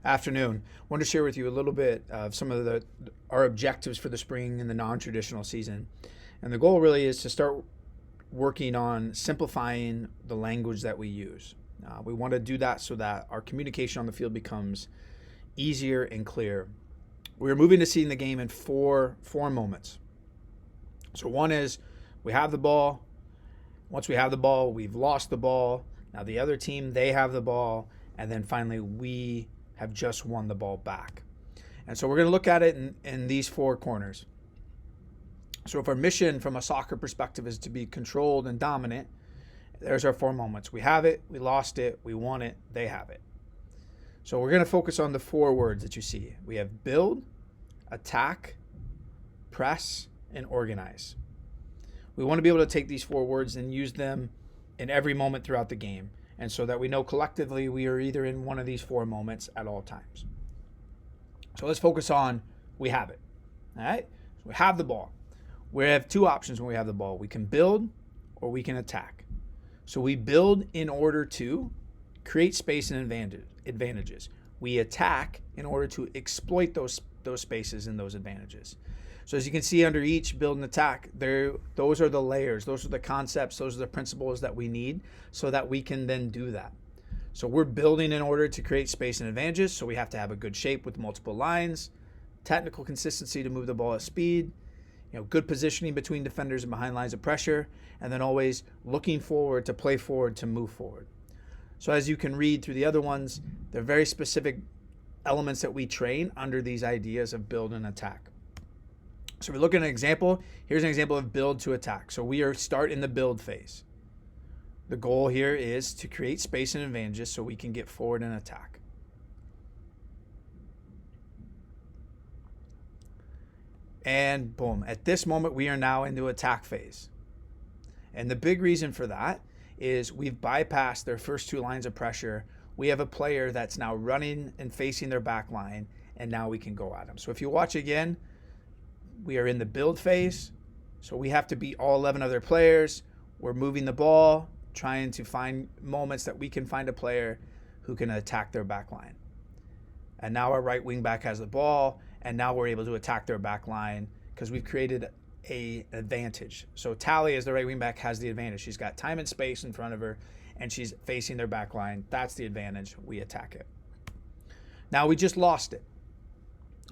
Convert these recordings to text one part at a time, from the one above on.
Afternoon. I want to share with you a little bit of some of our objectives for the spring and the non-traditional season. And the goal really is to start working on simplifying the language that we use. We want to do that so that our communication on the field becomes easier and clear. We're moving to seeing the game in four moments. So one is we have the ball. Once we have the ball, we've lost the ball. Now the other team, they have the ball. And then finally, we have just won the ball back. And so we're going to look at it in these four corners. So if our mission from a soccer perspective is to be controlled and dominant, there's our 4 moments. We have it, we lost it, we won it, they have it. So we're going to focus on the 4 words that you see. We have build, attack, press, and organize. We want to be able to take these 4 words and use them in every moment throughout the game. And so that we know collectively we are either in one of these 4 moments at all times. So let's focus on we have it. All right? So we have the ball. We have 2 options when we have the ball. We can build or we can attack. So we build in order to create space and advantages. We attack in order to exploit those spaces and those advantages. So as you can see under each build and attack, those are the layers, those are the concepts, those are the principles that we need so that we can then do that. So we're building in order to create space and advantages, so we have to have a good shape with multiple lines, technical consistency to move the ball at speed, good positioning between defenders and behind lines of pressure, and then always looking forward to play forward to move forward. So as you can read through the other ones, they're very specific elements that we train under these ideas of build and attack. So if we look at an example, here's an example of build to attack. So we start in the build phase. The goal here is to create space and advantages so we can get forward and attack. And boom, at this moment we are now into attack phase. And the big reason for that is we've bypassed their first 2 lines of pressure. We have a player that's now running and facing their back line, and now we can go at them. So if you watch again, we are in the build phase, so we have to beat all 11 other players. We're moving the ball, trying to find moments that we can find a player who can attack their back line. And now our right wing back has the ball, and now we're able to attack their back line because we've created an advantage. So Tally, as the right wing back, has the advantage. She's got time and space in front of her, and she's facing their back line. That's the advantage. We attack it. Now we just lost it.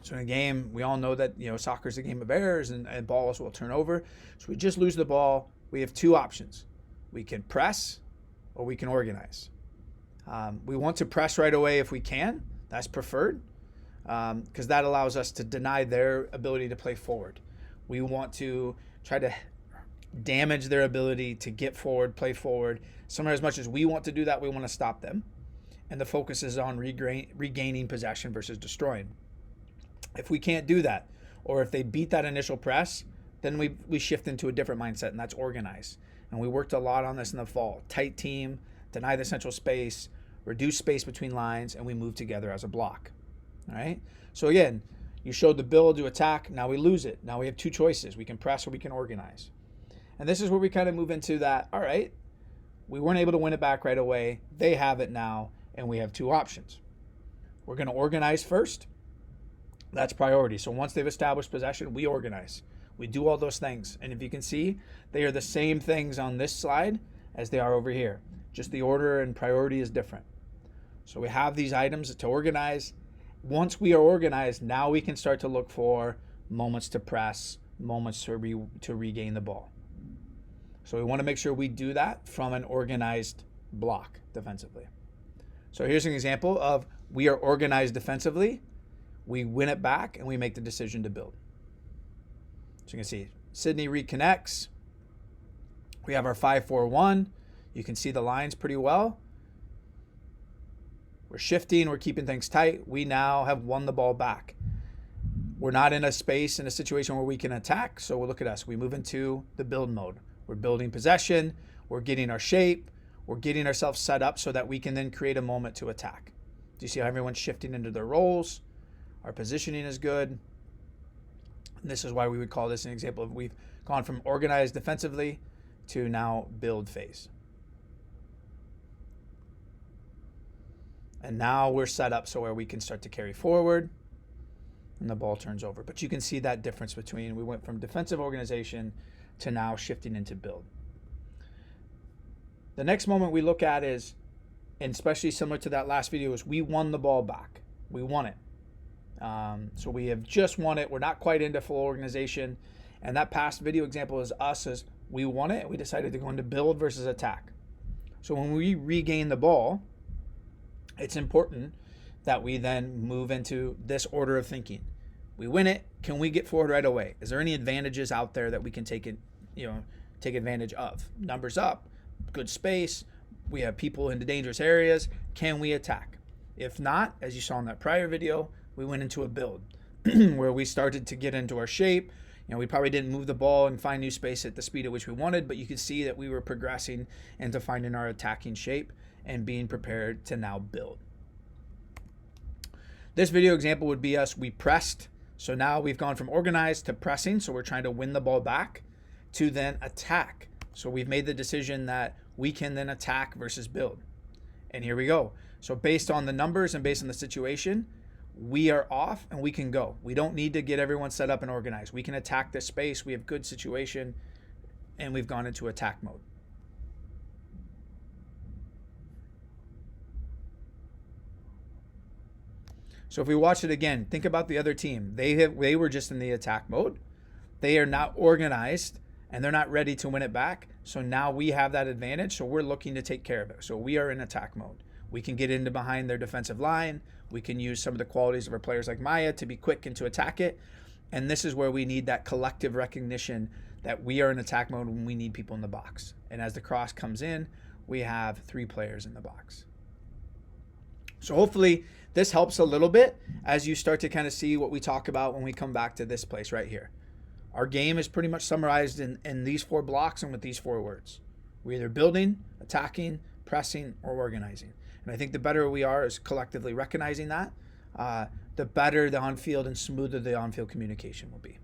So in a game, we all know that soccer is a game of errors and balls will turn over. So we just lose the ball. We have 2 options. We can press or we can organize. We want to press right away if we can. That's preferred because that allows us to deny their ability to play forward. We want to try to damage their ability to get forward, play forward. Somewhere as much as we want to do that, we want to stop them. And the focus is on regaining possession versus destroying. If we can't do that, or if they beat that initial press, then we shift into a different mindset, and that's organize. And we worked a lot on this in the fall. Tight team, deny the central space, reduce space between lines, and we move together as a block. All right? So again, you showed the build to attack. Now we lose it. Now we have 2 choices. We can press or we can organize. And this is where we kind of move into that, all right, we weren't able to win it back right away. They have it now, and we have 2 options. We're going to organize first. That's priority. So once they've established possession, we organize. We do all those things. And if you can see, they are the same things on this slide as they are over here. Just the order and priority is different. So we have these items to organize. Once we are organized, now we can start to look for moments to press, moments to regain the ball. So we want to make sure we do that from an organized block defensively. So here's an example of we are organized defensively. We win it back, and we make the decision to build. So you can see Sydney reconnects. We have our 5-4-1. You can see the lines pretty well. We're shifting. We're keeping things tight. We now have won the ball back. We're not in a situation where we can attack, so we'll look at us. We move into the build mode. We're building possession. We're getting our shape. We're getting ourselves set up so that we can then create a moment to attack. Do you see how everyone's shifting into their roles? Our positioning is good. And this is why we would call this an example of we've gone from organized defensively to now build phase. And now we're set up so where we can start to carry forward and the ball turns over. But you can see that difference between we went from defensive organization to now shifting into build. The next moment we look at is, and especially similar to that last video, is we won the ball back. We won it. So we have just won it. We're not quite into full organization. And that past video example is us as we won it. We decided to go into build versus attack. So when we regain the ball, it's important that we then move into this order of thinking. We win it. Can we get forward right away? Is there any advantages out there that we can take advantage of? Numbers up, good space. We have people into dangerous areas. Can we attack? If not, as you saw in that prior video, we went into a build where we started to get into our shape. We probably didn't move the ball and find new space at the speed at which we wanted, but you could see that we were progressing into finding our attacking shape and being prepared to now build. This video example would be us, we pressed. So now we've gone from organized to pressing. So we're trying to win the ball back to then attack. So we've made the decision that we can then attack versus build. And here we go. So based on the numbers and based on the situation, we are off and we can go. We don't need to get everyone set up and organized. We can attack this space. We have good situation and we've gone into attack mode. So if we watch it again, think about the other team. They were just in the attack mode. They are not organized and they're not ready to win it back. So now we have that advantage. So we're looking to take care of it. So we are in attack mode. We can get into behind their defensive line. We can use some of the qualities of our players like Maya to be quick and to attack it. And this is where we need that collective recognition that we are in attack mode when we need people in the box. And as the cross comes in, we have 3 players in the box. So hopefully this helps a little bit as you start to kind of see what we talk about when we come back to this place right here. Our game is pretty much summarized in these 4 blocks and with these 4 words. We're either building, attacking, pressing, or organizing. And I think the better we are is collectively recognizing that, the better the on-field and smoother the on-field communication will be.